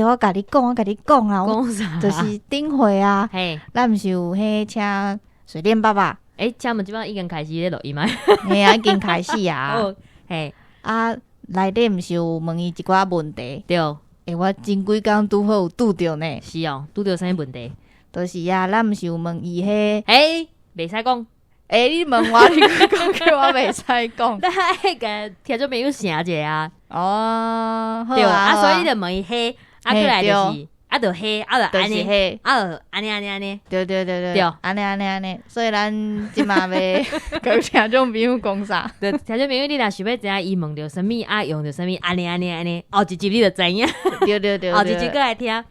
我甲你讲啊，讲啥？就是顶回啊，嘿，咱毋是有迄请水电爸爸，请问即摆已经开始咧录音吗？嘿啊，已经开始啊，哦，嘿，啊，内底毋是有问伊一寡问题，对，我前几工拄好有拄着呢，是哦，拄着啥问题？就是啊，咱毋是有问伊迄，袂使讲，你问我，你讲叫我袂使讲，咱爱甲听众朋友想者啊，哦，好对啊，好所以就问伊迄，过来就是，就迄，就安尼，就是迄，就安尼，对，对，安尼，所以咱即嘛要甲听众朋友讲啥？对，听众朋友，你若想要知影伊问着啥物，用着啥物，安尼，后一集你就知影，对，后一集过来听。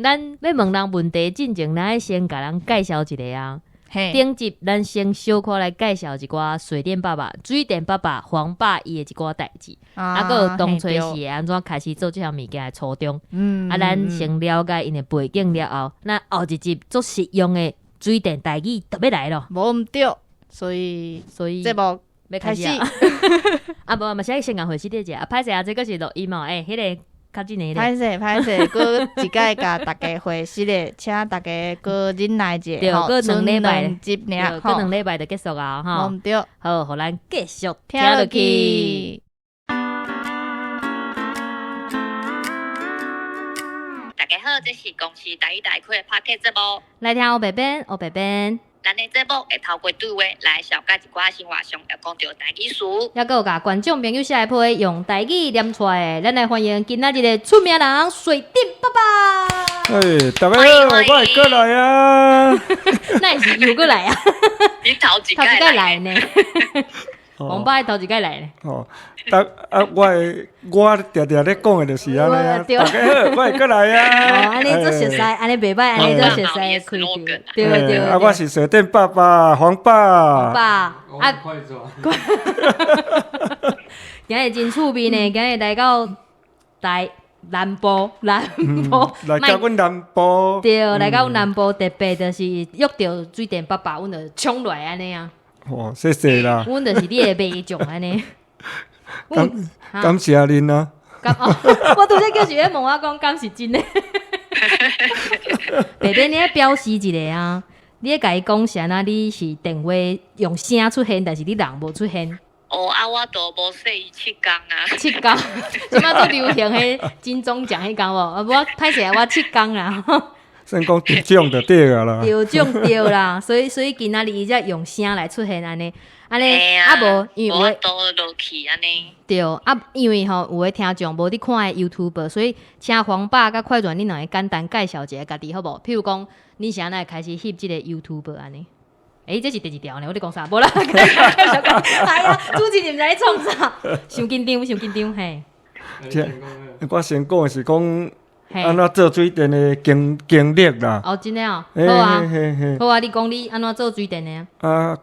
咱要问人问题进前，咱先甲人介绍一下啊。顶集咱先小可来介绍一寡水电爸爸、水电爸爸、黄爸伊的一寡代志，还有当初是会安怎开始做这项物件的初衷。咱先了解因的背景了后，咱后一集足实用的水电代志就要来咯。无毋对，所以节目要开始啊！无嘛是先共回去一下，歹势啊，这个是录音哦。迄个。较真诶咧，歹势，搁一摆甲大家回息咧，请大家搁忍耐者，对，搁两礼拜，集尔，搁两礼拜就结束啊，吼。无毋对，好，互咱继续听落去。大家好，这是公司台语台开的 Podcast 节目。来听黑白边。咱的节目会透过对话来了解一寡生活上要讲到台语词，还有甲观众朋友写批用台语念出来的。咱来欢迎今仔日的出名人水电爸爸。大家好，我会过来啊。那是又过来啊？你头一届来呢？王爸头一届来呢？我常常咧讲的就是安尼啊。大家好，我会过来啊。安尼做熟悉，安尼袂歹，安尼做熟悉的开头。对。我是水电爸爸黄爸。快走。今日真趣味呢，今日来到南部，来到阮南部。对，来到南部特别就是约到水电爸爸，阮就冲来安尼啊。谢谢啦。阮就是你的迷众安尼。感谢恁啊！我拄则叫是咧问我讲，敢是真诶？爸爸，你咧表示一下啊！你咧甲伊讲啥啊？你是电话用声出现，但是你人无出现。我都无说伊7工啊。7工，即摆做流行迄金钟奖迄工无？我歹势，我7工啦。算讲得奖就对啊啦。得奖对啦，所以今仔日伊才用声来出现安尼。无，因为我倒落去安尼。对，因为有诶听众无伫看诶 YouTube， 所以请黄爸甲快转，你两个简单介绍一下家己好无？譬如讲，你是安怎开始翕即个 YouTube 安尼？这是第一条呢，我伫讲啥？无啦，哎呀，主持人毋知咧创啥，伤紧张嘿。我先讲诶是讲。安怎做水电的经历啦？真诶哦，好啊，好啊！你讲你安怎做水电的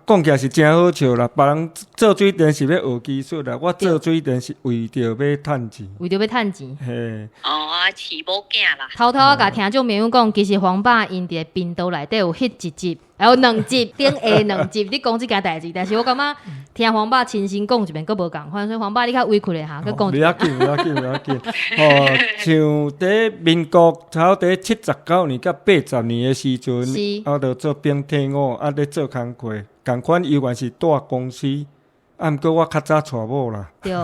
讲起来是真好笑啦。别人做水电是要学技术啦，我做水电是为着要趁钱。为着要趁钱。嘿。饲某囝啦。偷偷甲听众朋友讲，其实黄爸因伫频道内底有翕一集，还有2集，顶下2集，你讲即件代志，但是我感觉听黄爸亲身讲一遍，佫无共款，所以黄爸你较委屈咧哈，佫讲。袂要紧。像伫民国差不多79年到80年的时阵，就做兵体屋，咧做工课，共款依然是大公司，毋过我较早娶某啦。对。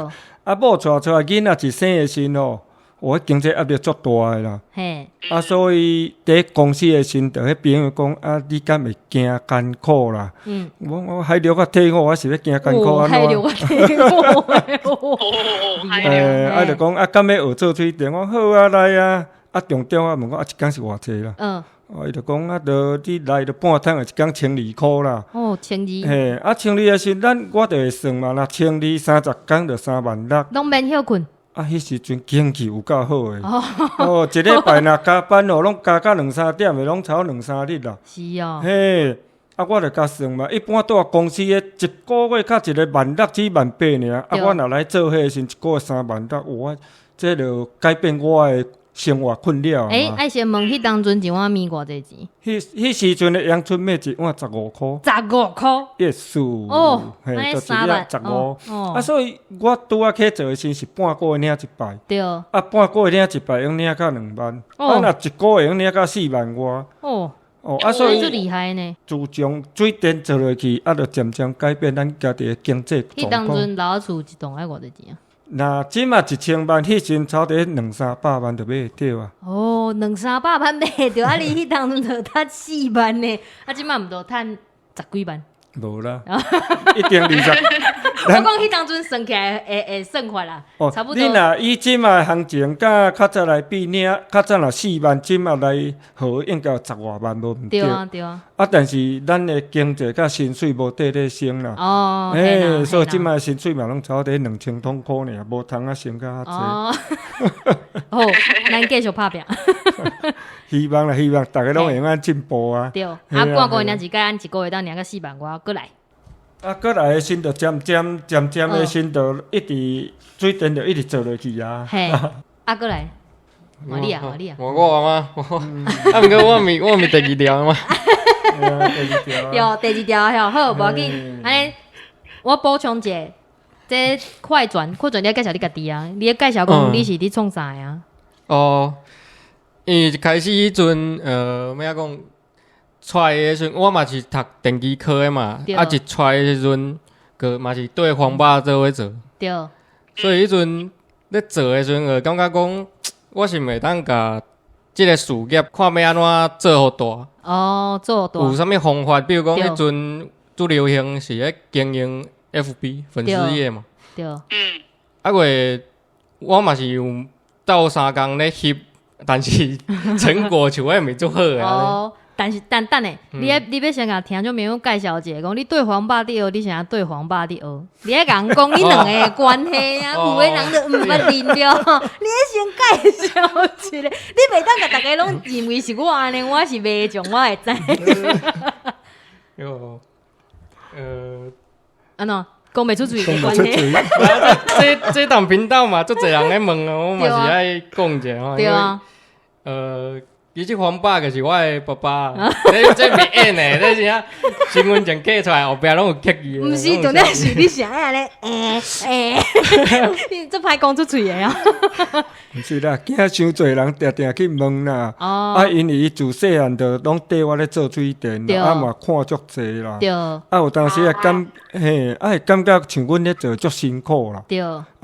某娶出来囡仔一生的时吼。我经济压力足大诶啦，所以伫公司诶时阵，迄朋友讲你敢会惊艰苦啦？我海流较体好，我是要惊艰苦安怎？海流较体好，就讲敢要学做水电？我好啊，来啊！重点问我一工是偌济啦？伊就讲你来半趟一工1200啦。1200。1200诶时，我就会算嘛啦，1230工就36000。拢免休困。迄时阵经济有够好诶，一礼拜若加班拢加到2-3点诶，拢超2-3日啦。是哦。嘿，我就甲算嘛，一般大公司诶，一个月较一个16000至18000尔，我若来做迄时，一个月36000，这就改变我诶生活困扰。爱先问，迄当阵一碗面偌济钱？迄时阵的阳春面一碗15箍。15箍。yes。那就是300 15。所以我拄仔去做的时是半个月领一摆。对。半个月领一摆，用领到2万。若一个月用领到4万外。所以最厉害呢。自从水电做落去，就渐渐改变咱家己的经济状况。迄当阵老厝一栋爱偌济钱啊？那即嘛1000万，迄阵差不多200-300万就买会着啊。200-300万买会着，你迄当阵就趁4万呢，即嘛毋多趁10几万。无啦，一定20。我讲迄当阵算起来会算法啦，差不多。你若以即嘛行情，较早来比领，较早若4万，即嘛来好应该有10外万无毋对。对啊。但是咱的经济甲薪水无缀咧升啦。所以即嘛薪水嘛拢差不多2000多块尔，无通升甲遐济。好，咱继续拍拼。希望大家拢会用进步啊。对，半个月领一届，按一个月当领个4万外，过来。过来的心就渐渐的心就一直水电就一直做落去啊。嘿，过来，换你啊。我吗？毋过我咪第2条嘛。有第2条好，无要紧。安尼，我补充一下，这快转你要介绍你家己啊？你要介绍讲你是伫创啥啊？因为一开始迄阵，要讲。出来的时阵，我嘛是读电机科的嘛，一出来的时阵，个嘛是对黄爸做伙做。对。所以迄阵咧做的时阵，感觉讲，我是袂当甲即个事业看要安怎做好大。做大。有啥物方法？比如讲，迄阵最流行是咧经营 FB 粉丝页嘛。对。我嘛是用斗3工咧翕，但是成果像也袂足好啊。但是等下，你要先甲听众朋友介绍一下，讲你对黄爸伫学，你想对黄爸伫学，你要讲你两个关系啊，有的人就毋捌认着，你要先介绍一下，你袂当甲大家拢认为是我安尼，我是袂种，我会知。安怎讲袂出嘴的关系？这档频道嘛，足侪人咧问啊，我嘛是爱讲一下吼。对啊。其实黄爸就是我的爸爸，这袂演的，这是啊身份证寄出来后壁拢有刻字。毋是，重点是你啥安尼？你这歹讲出嘴的啊！毋是啦，惊伤侪人定定去问啦。因为伊自细汉就拢缀我咧做水电，嘛看足侪啦。对。有当时会感觉像阮咧做足辛苦啦。对。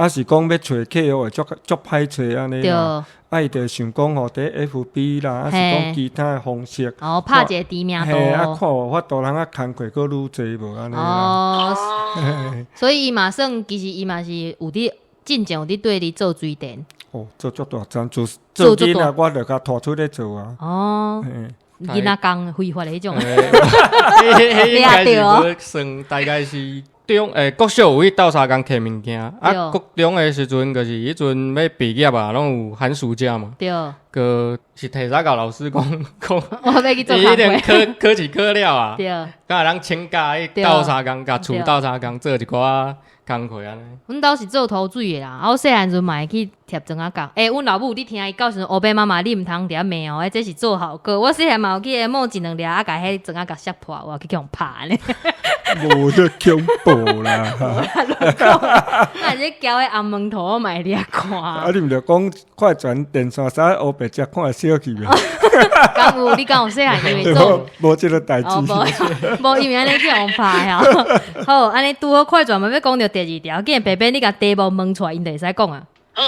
是讲要找客户会足歹找安尼啦。伊就想讲伫 FB 啦，是讲其他的方式。拍一个知名度。看有法度人工课佫愈侪无安尼。所以伊嘛算，其实伊嘛是有伫真正有伫对你做水电。做足大阵，做囡仔我就甲拖出来做啊。囡仔工非法的迄种。应该是无算，大概是。国小有去斗3工摕物件，国中的时阵就是迄阵要毕业啊，拢有寒暑假嘛。对。个是提早甲老师讲，我要去做伊一定考试考了啊。对。敢有人请假去斗3工，甲厝斗3工做一寡工课安尼。阮兜是做土水的啦，我细汉阵嘛会去贴砖仔角。阮老母你听伊教时，黑白妈妈你毋通伫遐骂哦，这是做好课。我细汉嘛有去摸1-2粒甲迄砖仔角摔破，我去互拍呢。无得恐怖啦！那这交的红门头我嘛会掠看。你毋着讲快转电线衫黑白只看小去咩？敢有你敢有细汉因为做无即个代志？无因为安尼去互拍啊。好，安尼拄好快转嘛，要讲到第2条，既然白白你甲题目问出来，因就会使讲啊。好，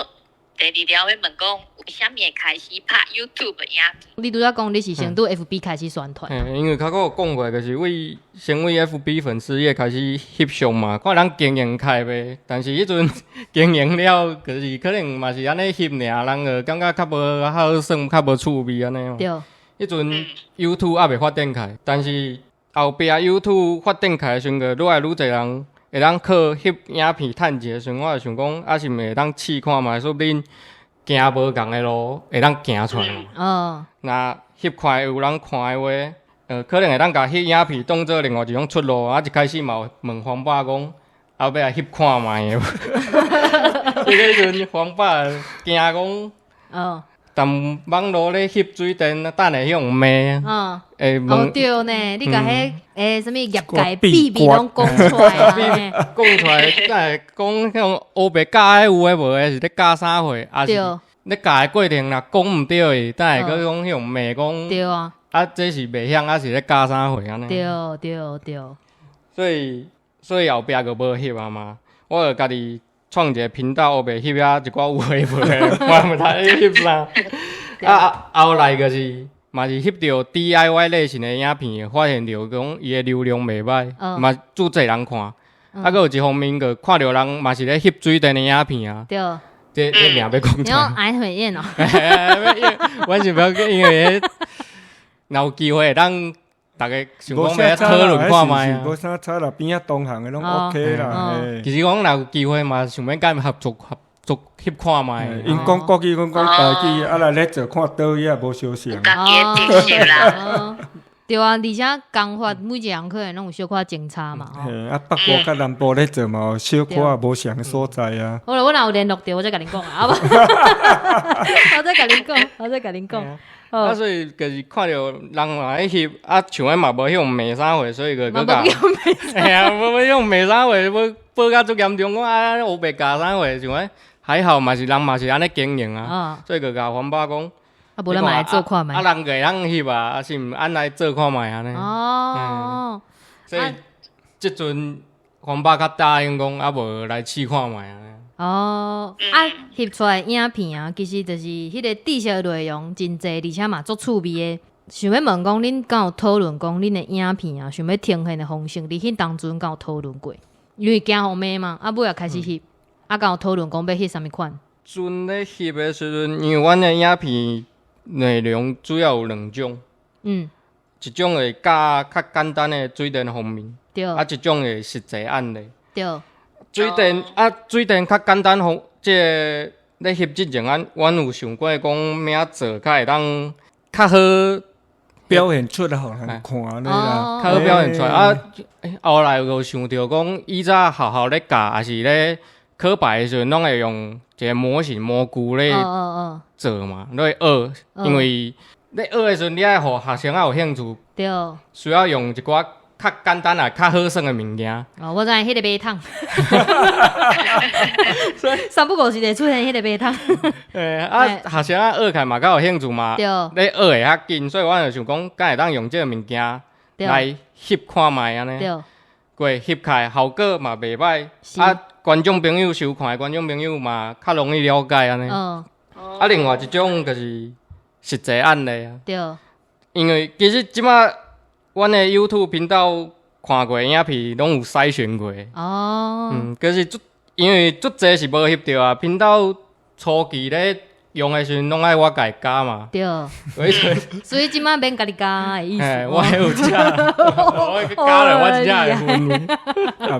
第2条要问讲，为虾米会开始拍 YouTube 影片？你拄则讲你是先拄 FB 开始宣传。因为较早有讲过，就是先为 FB 粉丝页开始翕相嘛，看人经营开呗。但是迄阵经营了，就是可能嘛是安尼翕尔，人就感觉较无好耍，较无趣味安尼嘛。对。迄阵 YouTube 还未发展开，但是后壁 YouTube 发展开的时阵，愈来愈侪人会当靠翕影片趁钱的时阵，我就想讲，是毋会当试看嘛？说不定行无共的路会当行出来嘛。那翕快有人看的话，可能会当甲翕影片当做另外一种出路。一开始嘛问黄爸讲，后壁来翕看卖的。迄个时阵黄爸惊讲，但网络咧翕水电，等下用骂啊。哦对呢，你甲迄什么业界秘密拢讲出来啊？讲出来，等下讲像乌白教诶有诶无诶，是咧教啥货？啊是咧教诶过程啦，讲毋对诶，等下佫讲用骂讲。对啊。啊，这是袂晓，啊是咧教啥货安尼？对。所以后壁就无翕啊嘛，我就家己创一个频道，后壁翕啊一寡有诶无诶，我毋知翕啥。啊，后来就是嘛是翕到 DIY 类型诶影片，发现着讲伊诶流量袂歹，嘛足侪人看。啊，佫有一方面个看到人嘛是咧翕水电诶影片啊。对。这名要讲出来。你要爱会演哦。我是不要因为若有机会当。大家想讲要讨论看卖啊，无啥差啦，边仔同行诶拢 OK 啦。其实讲若有机会嘛，想要甲伊合作翕看卖。因讲国语，讲台语，啊来咧做看倒伊也无相像。家己诶特色啦。对啊，而且工法每一项可能拢有小可种差嘛。嘿，啊北部甲南部咧做嘛，小可无相诶所在啊。好啦，我若有联络着，我再甲恁讲啊，好无？我再甲恁讲。啊，所以就是看到人嘛咧翕，啊像迄嘛无用骂啥货，所以就佮甲，哎呀，无用骂啥货，要报甲足严重，讲啊乌白教啥货，像迄还好嘛是人嘛是安尼经营啊，所以就甲黄爸讲，啊无咱嘛来做看卖，啊人个人翕啊，啊是毋按来做看卖安尼。哦，所以即阵黄爸较答应讲，啊无来试看卖安尼。哦，翕出来影片啊，其实就是迄个知识内容真济，而且嘛足趣味诶。想要问讲，恁敢有讨论讲恁诶影片啊，想要呈现诶方式，伫迄当阵敢有讨论过？因为惊互骂嘛，尾也开始翕，敢有讨论讲要翕啥物款？阵咧翕诶时阵，因为阮诶影片内容主要有两种，一种会教较简单诶水电方面，对，一种会实际案例，对。水电较简单，即咧翕之前，阮有想过讲咩做，较会当较好表现出来，互人看啦，较好表现出来。啊，后来又想到讲，以早学校咧教，还是咧考牌的时阵，拢会用一个模型模具咧做嘛，咧学，因为咧学的时阵，你爱互学生有兴趣，对，需要用一寡较简单较好耍的物件。哦，我知迄个马桶，三不五时会出现迄个马桶。学生学起来嘛较有兴趣嘛，咧学会较紧，所以我就想讲，敢会当用这个物件来翕看卖安尼。过翕起来效果嘛袂歹，观众朋友收看的观众朋友嘛较容易了解安尼。另外一种就是实际案例啊。对。因为其实即马阮的 YouTube 频道看过影片拢有筛选过。可是因为足侪是无翕到啊，频道初期咧用的时阵拢爱我家己加嘛。对。所以即马免家己加的意思。我有加，我加了，我真正会分。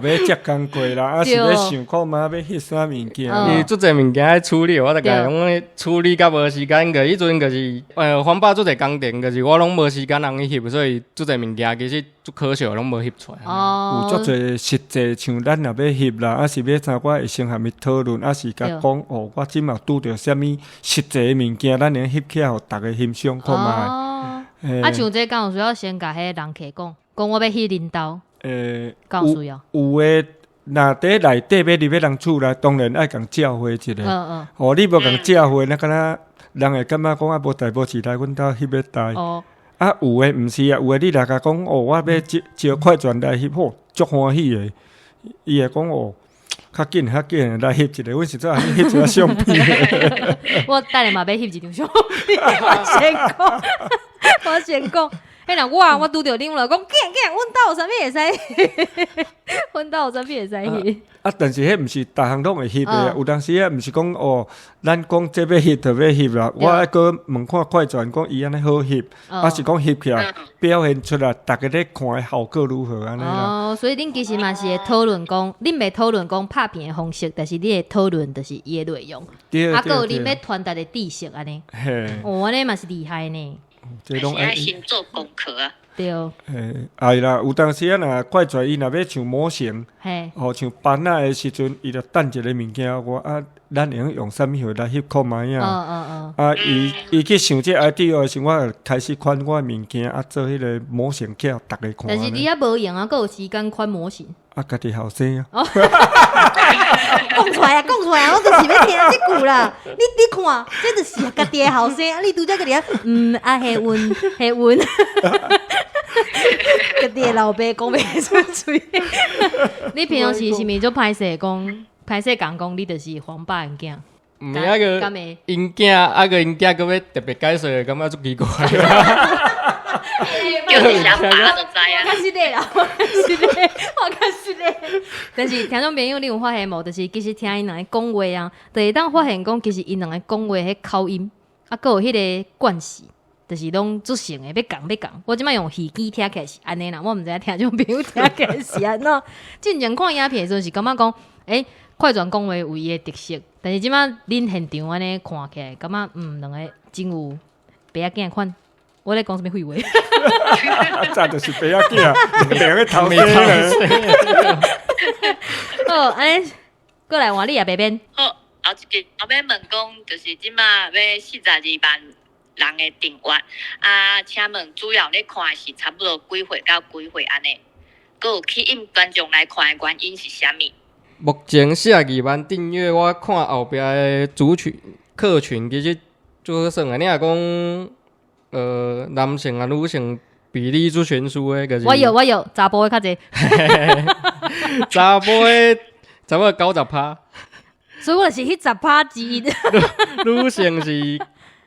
也要接工过啦，啊是要想看嘛，要翕啥物件？因为足侪物件爱处理，我就甲讲处理甲无时间个。迄阵就是环保足侪工程，就是我拢无时间人去翕，所以足侪物件其实足可惜拢无翕出来。有足侪实际，像咱若要翕啦，啊是要怎我会先含伊讨论，啊是甲讲哦，我即嘛拄着啥物实际的物件，咱能翕起来，互大家欣赏看卖。像这敢有需要先甲迄人客讲我要翕恁兜。敢有需要？有诶，若伫内底要入人厝内，当然爱共教会一下。你无共教会，那敢若人会感觉讲无代无志来阮兜翕要台。有诶，毋是啊，有诶，你若甲讲我要招快转来翕，好足欢喜诶。伊会讲较紧来翕一个，阮实在翕一个相片。我等下嘛要翕一张相片，我先讲。若我拄着恁，我就讲，阮兜有啥物会使？阮兜有啥物会使翕？但是迄毋是逐项拢会翕的，有当时毋是讲咱讲这要翕就要翕啦。我还佫问看快转，讲伊安尼好翕，是讲翕起来表现出来，大家咧看的效果如何安尼啦。所以恁其实嘛是会讨论讲，恁袂讨论讲拍片的方式，但是你会讨论就是伊的内容，佫有恁要传达的知识安尼。安尼嘛是厉害呢。这拢爱先做功课啊。对。哎啦，有当时若快转伊若要像模型，像班仔的时阵，伊就等一个物件，咱会用啥物货来翕看卖啊。伊去想这 idea 的时候，我就开始款我的物件做迄个模型给大家看。但是你也无用啊，还有时间款模型。家己后生啊。讲出来啊，讲出来啊！我就是要听这句啦。你看，这就是家己的后生啊！你拄则个咧，黑温。家己的老爸讲袂出嘴。你平常时是咪做歹势讲你就是黄爸因囝？毋是那个因囝，因囝搁要特别解说，感觉足奇怪。叫你想法就知啊。较实力啦，我较实力。但是听众朋友，你有发现无？就是其实听因两个讲话啊，就会当发现讲，其实因两个讲话迄口音，搁有迄个惯势，就是拢足成的，要讲。我即摆用耳机听起来是安尼啦，我毋知影听众朋友听起来是安怎。之前看影片的时候是感觉讲，快转讲话有伊的特色，但是即摆恁现场安尼看起来，感觉两个真有爸仔囝款。我咧讲什么废话？早就是爸仔囝，两个头生。好，安尼过来换你啊，白边。好，后一个我要问讲，就是即马要42万人的订阅啊，请问主要咧看的是差不多几岁到几岁安尼？佮有吸引观众来看的原因是啥物？目前42万订阅，我看后壁的客群其实做好算啊。你若讲男性啊、女性比例做悬殊的，就是我有查甫的较济，查甫的差不多90%，所以我就是迄10%之一。女性是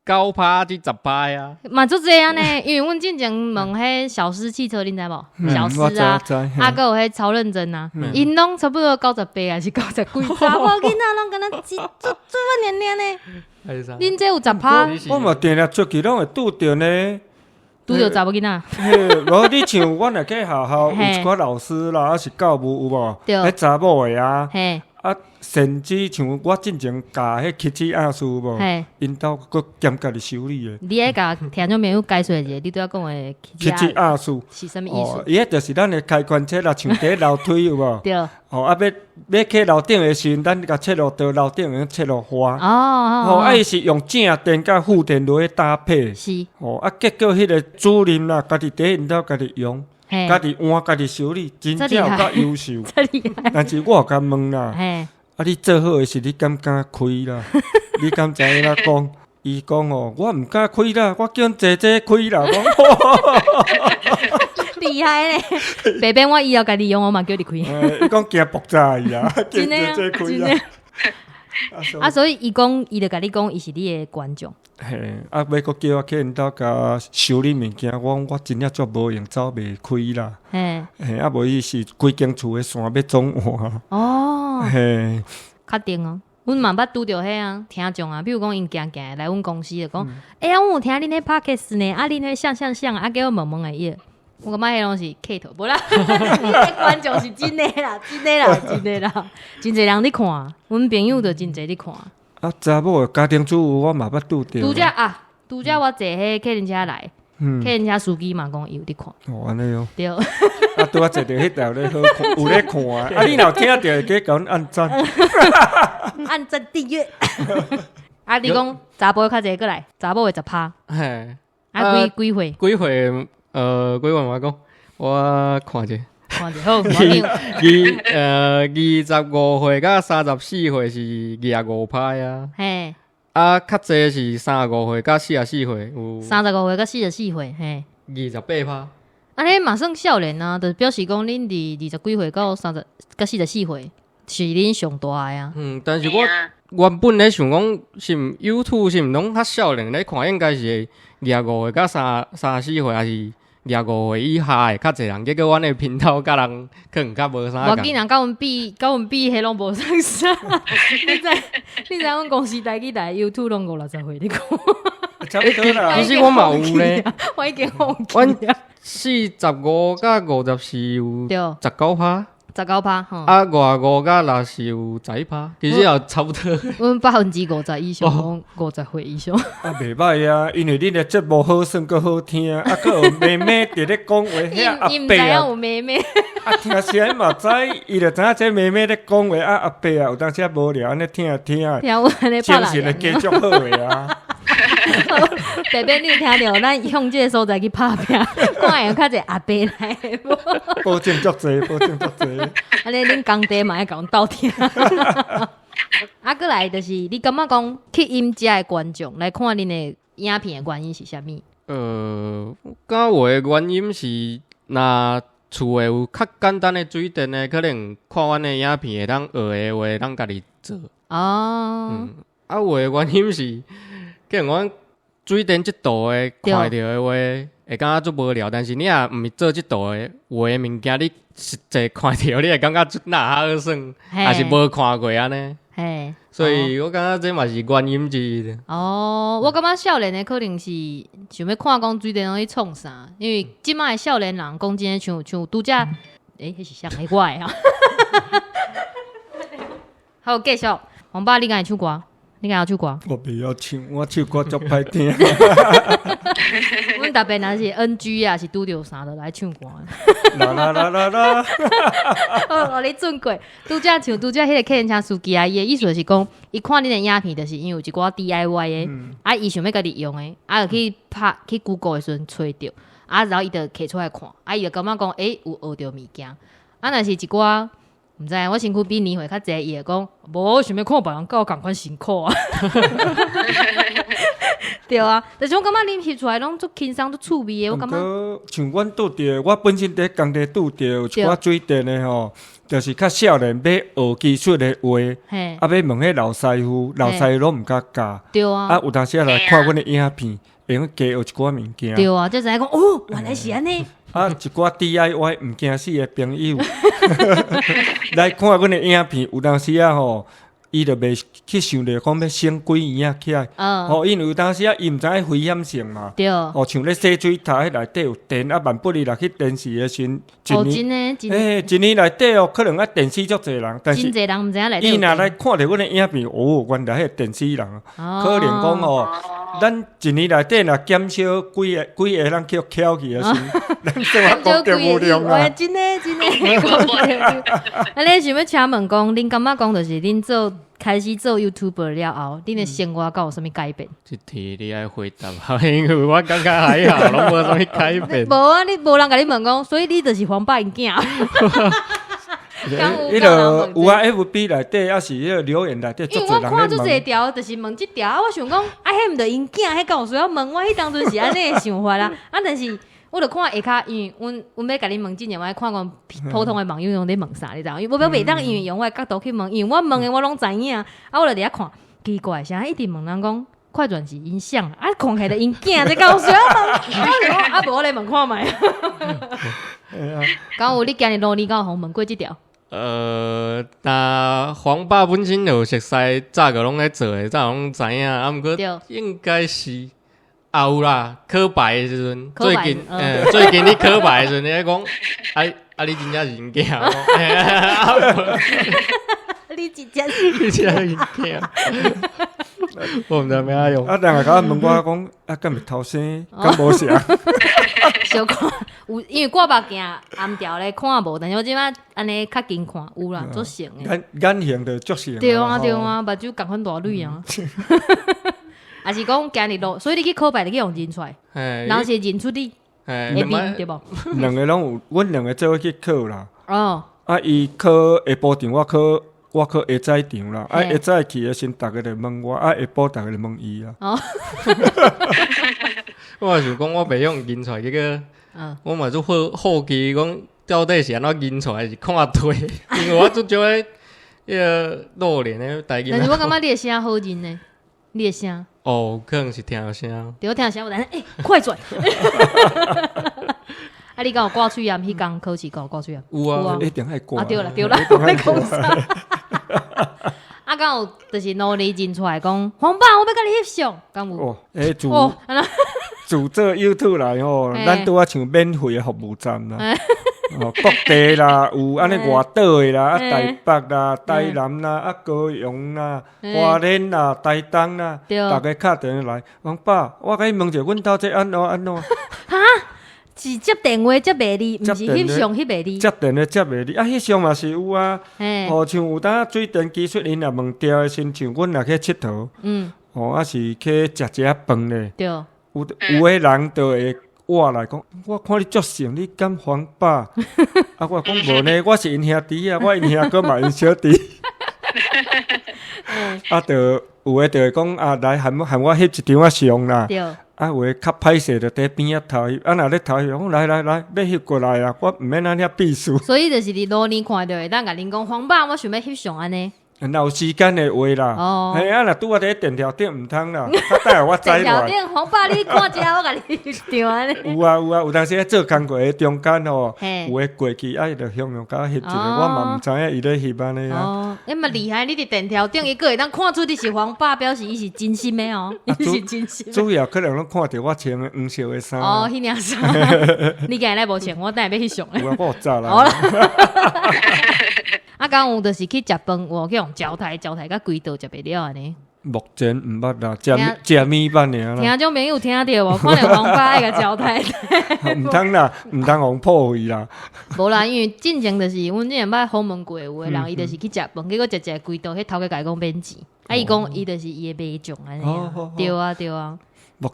9%至10%啊。嘛足济啊呢，因为阮之前问迄小狮汽车，恁知无？小狮啊，还有迄超认真啊，因拢差不多98还是90几，查某囡仔拢敢若做年龄呢。恁这有10%？我嘛定定出去拢会拄着呢。拄着查某囡仔。无你像阮若去学校有一寡老师啦，还是教务有无？迄查某的啊。甚至像我之前教迄漆器阿叔无，因兜佫兼家己修理的。你爱甲听众朋友解说一下，你拄仔讲的漆器阿叔是啥物意思？伊迄就是咱的开关车啦，像伫楼梯有无？对。要去楼顶的时阵，咱甲切落到楼顶个切落花。伊是用正电甲负电落去搭配。是。结果迄个主任啦，家己伫因兜家己用，家己换家己修理，真正有够优秀。真厉害。但是我有甲问啦。你做好的是你敢开啦？你敢知影讲？伊讲我毋敢开啦，我叫姐姐开啦。厉害咧！白边我以后家己用，我嘛叫你开。伊讲惊爆炸伊啊，叫姐姐开啦。所以伊讲，伊就甲你讲，伊是你的观众。要搁叫我去因兜甲修理物件，我真正足无用，走袂开啦。无伊是规间厝的线要总换。确定哦。阮嘛捌拄着迄啊听众啊，比如讲因行来阮公司就讲，我有听恁迄 podcast 呢，恁迄像啊，叫我问的伊。我感觉迄拢是客套，无啦，你的观众是真的啦，真侪人伫看，阮朋友就真侪伫看。查某的家庭主妇我嘛捌拄着。拄则我坐迄客人车来，客人车司机嘛讲伊有伫看。安尼哦。对。拄啊坐着迄条咧好看，有咧看。你若听着，记甲阮按赞。按赞订阅。你讲查甫较济过来，查某的10%。嘿。几岁？几岁？几岁我讲，我看者。好，25岁到34岁是25%啊。嘿。较济是35岁到44岁有。35岁到44岁，嘿。28%。安尼嘛算少年啊，就表示讲恁伫20几岁到30到44岁是恁上大的啊。但是我原本咧想讲，是毋 YouTube 是毋拢较少年咧看，应该是25岁到34岁，还是25岁以下的较侪人。结果阮的频道甲人可能较无啥。我竟然甲阮比，迄拢无相啥。你知阮公司台机台 YouTube 拢50-60岁你讲。差不多啦。其实我嘛有咧。我已经忘记啊。45到54有19%。19%吼。25到60有11%，其实也差不多。阮50%以上，50岁以上。袂歹啊，因为恁的节目好算，阁好听，阁有妹妹伫咧讲话，遐阿伯啊。伊毋知影有妹妹。听声嘛知，伊就知影这妹妹咧讲话阿伯啊，有当时无聊安尼听听有安尼精神会继续好诶啊。北边你有听到，咱向这个所在去拍拼，看有较侪阿伯来无？保证足济，保证足济。安尼恁工地嘛要甲阮斗听。过来就是你感觉讲去因遮的观众来看恁的影片的原因是啥物？敢有的原因是，若厝诶有较简单的水电的，可能看阮的影片会当学的话，咱家己做。哦，有的原因是，可能阮水电即度的看着的话，会感觉足无聊。但是你若毋是做即度的，有的物件你实际看着，你会感觉哪好耍，还是无看过安尼。嘿，所以我感觉这嘛是原因之一。我感觉少年的可能是想要看讲水电拢去创啥，因为即摆的少年人讲真诶，像拄则，迄是啥个我诶啊？好，继续，王爸，你敢会唱歌？你敢会唱歌？我袂晓唱，我唱歌足歹听。阮特别若是 NG 啊，是拄着啥就来唱歌。啦啦啦啦啦！哦，你准过，拄则迄个客人车司机啊，伊的意思就是讲，伊看恁的影片，就是因为有一寡 DIY 的，伊想要家己用的，就去 Google 的时阵找着，然后伊就摕出来看，伊就感觉讲，有学着物件。若是一寡毋知我身躯比年岁较济，伊会讲，无我想要看别人甲我共款辛苦啊。对啊，但是我感觉恁翕出来拢足轻松、足趣味的，我感觉。像阮拄着，我本身伫工地拄着有一寡水电的吼，就是较少年要学技术的话，要问迄老师傅，老师傅拢毋敢教。对啊。有当时来看阮的影片，会用加学一寡物件。对啊，就知影讲原来是安尼。一寡 DIY 毋惊死的朋友来看阮的影片，有当时吼。伊就袂去想着讲要升几圆起来，因为有当时伊毋知影危险性嘛，对，像咧洗水塔迄内底有电，万不哩来去电视的时，一年内底可能电死足侪人，但是真侪人毋知影内底伊若来看着阮的影片，原来迄电死人，可能讲咱一年内底若减少几个人去翘去的时，咱生活过着无量啊！真诶，安尼想要请问讲，恁感觉讲就是恁开始做 YouTuber 了后，恁的生活有啥物改变？这题你爱回答，因为我感觉还好，拢无啥物改变。无啊，你无人甲你问讲，所以你就是黄爸因囝。迄个有啊 ，FB 内底还是迄个留言内底，因为我看做这条，就是问这条，我想讲，迄毋着因囝，迄敢有需要问我？迄当阵是安尼的想法啦。但是我著看下骹，因为阮要甲你问之前，我爱看讲普通的网友用咧问啥，你知道？因为我袂当因为用我的角度去问，因为我问的我拢知影，我著伫遐看，奇怪，啥一直问人讲快转是因像，看起来因囝在搞需要问，无我来问看觅。敢有你今日努力敢有互问过即条？那黄爸本身就熟悉，早个拢咧做诶，早拢知影，毋过应该是有啦。考牌诶时阵，最近你考牌诶时阵，你咧讲，你真正是因囝，你真正是因囝，我毋知咩啊用。人来甲问我讲，敢会偷生，敢无啥？小看有，因为我目镜暗调咧看无，但是我即摆安尼较近看有啦，足像诶。眼型就足像。对啊，目睭共款大蕊啊。也是讲今日咯，所以你去考牌，你去用认出来，然后是认出你会面对无？两个拢有，阮两个做伙去考啦。伊考下晡场，我考下早场啦。下早去诶先，逐个就问我，下晡逐个就问伊啊。我想讲，我袂用认出来，结果我嘛就好奇讲，到底是安怎认出来，是看对，因为我做少迄个露脸的代志。但是我感觉你的声好认呢，你的声。可能是听声。对，我听声，我等快转。你敢有挂喙炎？迄工考试敢有挂喙炎？有啊，一定爱挂。对啦，我咧讲啥？敢有就是努力认出来讲，黄爸，我要甲你翕相，敢有？自做 YouTube 来吼，咱拄啊像免费的服务站啦，各地啦，有安尼外岛的啦，台北啦、台南啦、高雄啦、花莲啦、台东啦，逐个敲电话来，王爸，我甲你问者，阮兜这安怎？哈？是接电话接袂离，毋是翕相翕袂离。接电话接袂离，啊，翕相嘛是有啊。哦，像有当水电技术，因若问调的，亲像阮若去佚佗，啊是去食一下饭咧。对，有个人就会活来讲，我看你足像，你敢黄爸？啊，我讲无呢，我是因兄弟啊，我因兄哥嘛因小弟。啊，就有诶，就会讲啊，来含我翕一张啊相啦。对。啊，有诶较歹势，就伫边仔头翕，啊，若咧头翕，讲来，要翕过来啊，我毋免安尼避暑。所以就是伫路边看到会当甲恁讲，黄爸，我想要翕相安尼。若有时间的话啦，嘿啊，若拄啊伫电条顶毋通啦，较等下我载落来。电条顶，黄爸你看一下，我甲你翕安尼。有啊，有当时咧做工课中间吼，有诶过去，啊，伊就向甲我翕一个，我嘛毋知影伊咧翕安尼啊。哦，那么厉害，你伫电条顶伊个会当看出你是黄爸，表示伊是真心的哦，伊是真心。主要可能拢看着我穿诶黄色诶衫。哦，迄领衫，你今日来无穿，我等下要翕相。有啊，我有早啦。好啦。啊，刚有就是去食饭，我去用招台甲几道食袂了安尼。目前毋捌啦，食米饭尔啦。听种朋友听着无，看着黄爸爱个招台。毋通啦，毋通互破坏啦。无啦，因为进前就是阮之前捌访问过，有诶人伊就是去食饭，结果食几道，迄头家甲伊讲免钱，啊伊讲伊就是伊诶卖种安尼。对啊。目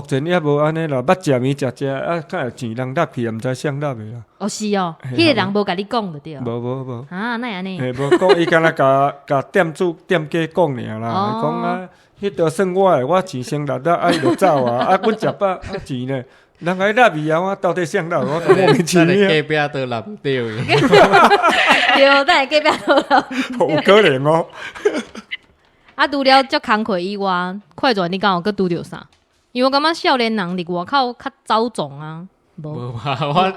前也无安尼啦，捌食面食，啊，敢有钱人纳去，也毋知谁纳诶啦。哦，是哦，迄个人无甲你讲就对。无。啊，那安尼？嘿，无讲，伊敢若甲店主店家讲尔啦，讲啊，迄条算我诶，我钱先纳啊，伊就走啊，啊，阮食饱啊钱呢，人家纳伊啊，我到底谁纳？我莫名其妙。隔壁都纳唔对。对，但系隔壁都纳。有可能哦。啊，除了足工课以外，快转你敢有搁拄着啥？因为我感觉少年人伫外口较走总啊。无吧，我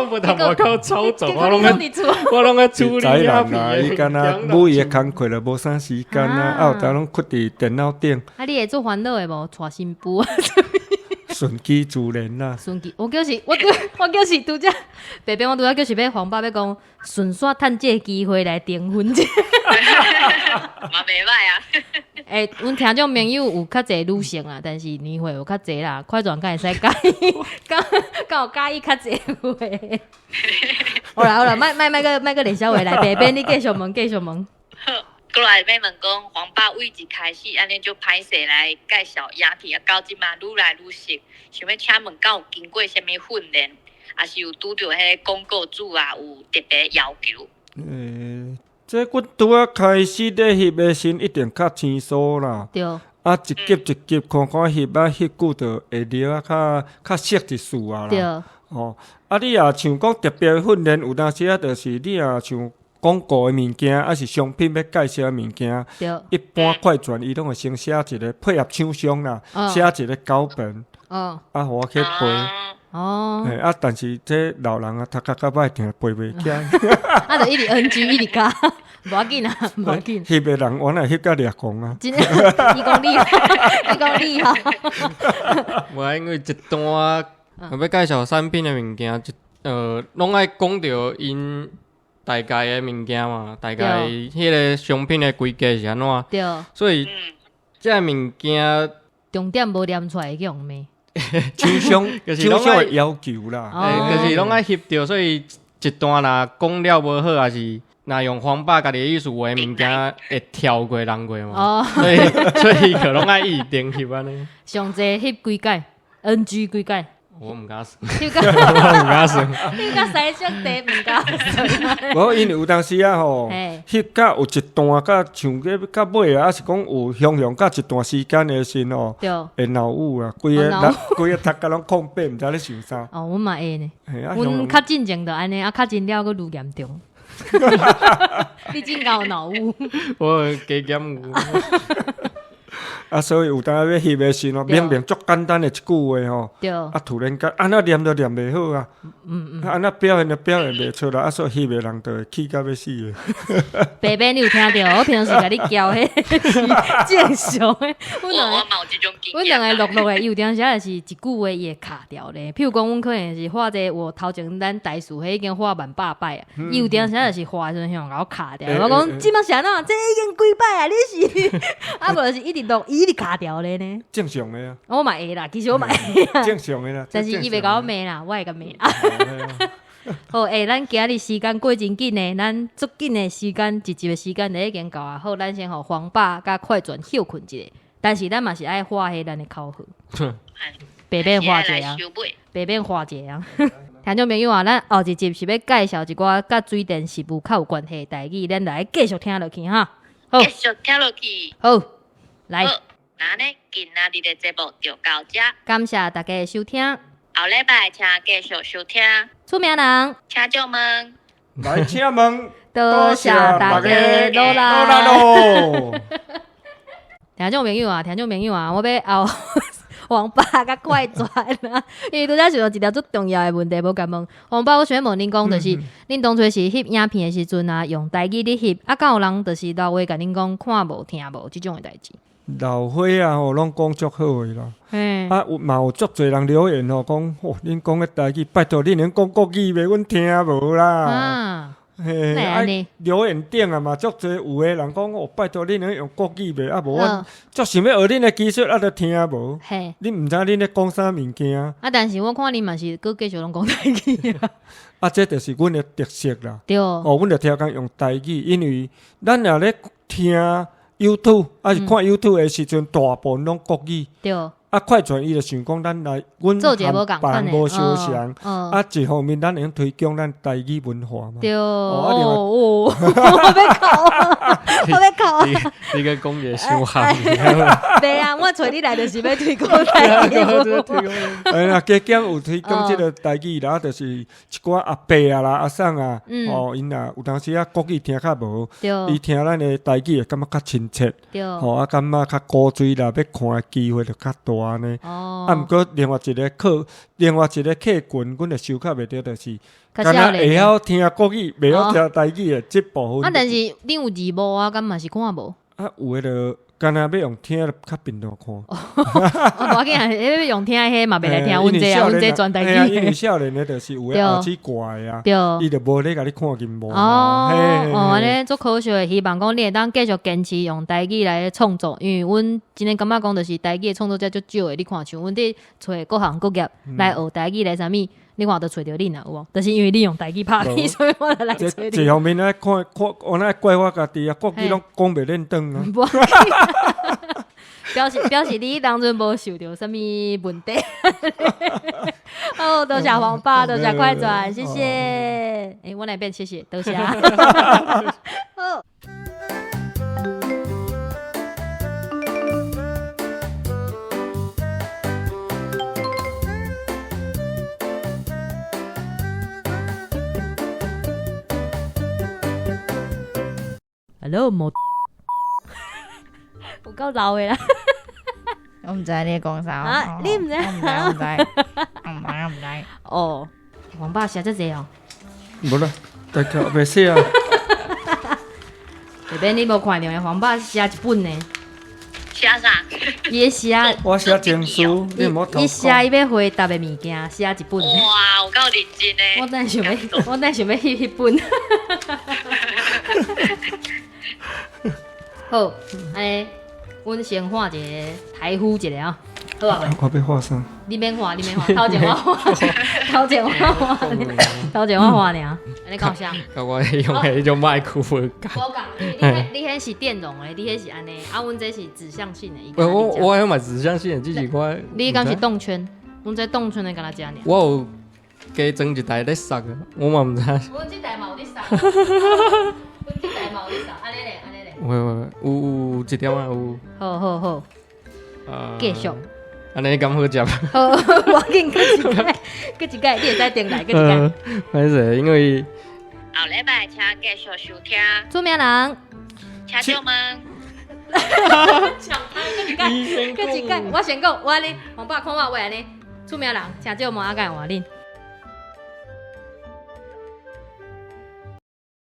无同外口走总，我拢个处理啊。伊敢若每个工课就无啥时间啊，啊有当拢屈伫电脑顶。啊，你会做烦恼的无？带新妇啊？顺其自然啦。顺其，我叫是拄则，白边我拄则叫是要黄爸要讲顺续趁这个机会来订婚者。嘛袂歹啊。阮听种朋友有较侪女性啊，但是年岁有较侪啦，快转敢会使介意，敢有介意较侪话。好啦，莫个连小话来，白边你继续问。过来要问讲，黄爸为一开始安尼就歹势来介绍影片，啊，到即嘛愈来愈熟，想要请问，敢有经过啥物训练，还是有拄着迄广告主啊有特别要求？这阮拄啊开始咧翕的时，一定较生疏啦。对。啊，一集看翕啊，翕久就会了啊，较熟一事啊啦。对。哦，啊，你也像讲特别训练，有当时啊，就是你也像广告的物件，还是商品要介绍的物件，一般快转伊拢会先写一个配合厂商啦，写一个稿本，啊，互我去背。哦，啊，但是这老人啊，读较歹，定背袂起。啊，就一直 NG 一直加，无要紧啊，无要紧。翕的人原来翕甲掠狂啊！真的，伊讲厉害。无因为一段要介绍产品的物件，拢爱讲着因大概的物件嘛，大概迄个商品的规格是安怎？对。所以这物件重点无念出来，去用咩？厂商的要求啦，就是拢爱翕着，所以一段若讲了无好，还是若用黄爸家己的意思话的物件会跳过人过嘛，所以可拢爱一定翕安尼。上济翕几届 ，NG 几届。我毋敢算，翕甲西式地毋敢算。无，因为有当时啊吼，翕甲有一段甲像个甲尾啊，还是讲有向甲一段时间的时吼，会脑雾啊，规个头壳拢空白，毋知咧想啥。哦，阮嘛会呢，阮较进前就安尼，啊较真了佫愈严重。你真够脑雾。我加减有。啊，所以有当要翕的时吼，明明足简单的一句话吼，啊，突然间安那念都念袂好啊，安那表现都表现袂出来，啊，所以翕的人就会气到要死的。白白，你有听到？我平时甲你教迄正常的。我嘛有即种经验。阮两个录的，有当时就是一句话伊会卡掉咧。譬如讲，阮可能是画者，我头前咱台数迄已经画100摆啊，伊有当时就是画的时阵向甲我卡掉。我讲即摆是安怎？这已经几摆啊？你是啊？无就是一直录伊。一直卡掉咧呢。正常的啊，我嘛会啦，其实我嘛会啦，正常的啦。但是伊袂甲我骂啦，我会甲骂啦。好，咱今日时间过真紧呢，咱足紧的时间，一集的时间就已经到啊。好，咱先互黄爸甲快转休困一下，但是咱嘛是爱化下咱的口号，白变化者啊，白变化者啊。听众朋友啊，咱后一集是要介绍一寡甲水电事务较有关系的代志，咱来继续听落去哈。好，继续听落去。好，来，好，那呢，今仔日的节目就到这，感谢大家的收听。后礼拜请继续收听。出名人，请众们，来请问，多谢大家努力咯。听众朋友啊，我要后黄爸甲快转啦，因为拄则想到一条最重要的问题，无甲问黄爸，我想问恁讲，就是恁当初是翕影片的时阵啊，用台语咧翕，啊，敢有人就是老话甲恁讲看无听无即种的代志？老伙啊，吼，拢讲足好诶啦。啊，有足侪人留言吼，讲吼，恁讲诶台语，拜托恁能讲国语袂，阮听无啦。啊，嘿，安尼留言顶啊嘛，足侪有诶人讲哦，拜托恁能用国语袂，啊无阮足想要学恁诶技术，啊，都听无。嘿，恁毋知恁咧讲啥物件？啊，但是我看恁嘛是搁继续拢讲台语啊。啊，这就是阮诶特色啦。对，哦，阮着听讲用台语，因为咱若咧听 YouTube， 还是看 YouTube 的时阵，大部分拢国语。对。啊，快转伊就想讲，咱来，阮做一个无共款的无相像。啊，一方面咱能推广咱台语文化嘛。对哦，我要考啊，我要考啊。你个讲嘢伤含。对啊，我找你来就是要推广台语文化。哎呀，加减有推广即个台语啦，就是一寡阿伯啊啦、阿婶啊，哦，因啊有当时啊国语听较无，伊听咱的台语会感觉较亲切，吼啊感觉较古锥啦，要看的机会就较大。呢，啊，毋过另外一个客群，阮就收较袂着，就是敢若会晓听国语，袂晓听台语的即部分。啊，但是恁有字幕啊，敢嘛是看无？啊，有诶就敢若要用听较频道看。无要紧啊，要用听迄嘛，袂来听阮这啊，阮这全台语。因为少年诶，就是有诶后期怪啊，伊就无咧甲你看金幕。安尼足可惜诶，希望讲你会当继续坚持用台语来创作，因为阮真诶感觉讲，就是台语诶创作者足少诶。你看像阮伫找各行各业来学台语来啥物，你看都找着恁啊，有无？就是因为你用台语拍片，所以我来找你。一方面来看，我那怪我家己啊，国语拢讲袂认真啊。表示你当阵无受到什么问题。哦，多谢黄爸，多谢快转，谢谢。我那边谢谢，多谢。好。Hello， 某。有够老的啦！我唔知你讲啥啊？你唔知？我唔知。哦，黄爸写这济哦。无啦，大家袂写啊。这边你无看到黄爸写一本呢？写啥？伊写。我写情书，你莫偷看。伊写伊要回答的物件，写一本。哇，有够认真呢！我等想要翕迄本。好，安尼。阮先画一个台呼一个啊，好啊。我要画啥？你免画，头前我画，头前我画尔。安尼搞啥？甲我用迄种麦克风。我讲，你迄是电容的，你迄是安尼，啊，阮这是指向性的。我有买指向性的，只是我。你敢是动圈？阮这动圈的敢若遮尔。我有加装一台咧塞啊，我嘛毋知。阮这台嘛有咧塞。阮这台嘛有咧塞，安尼咧。有一条啊有。好，继续。安尼敢好食？好，我紧搁一届，你会使订来，搁一届。歹势，因为后礼拜请继续收听。出名人，请众们。抢拍，搁一届，我先讲，我安尼，黄爸看我话安尼，出名人，请众们阿干换恁。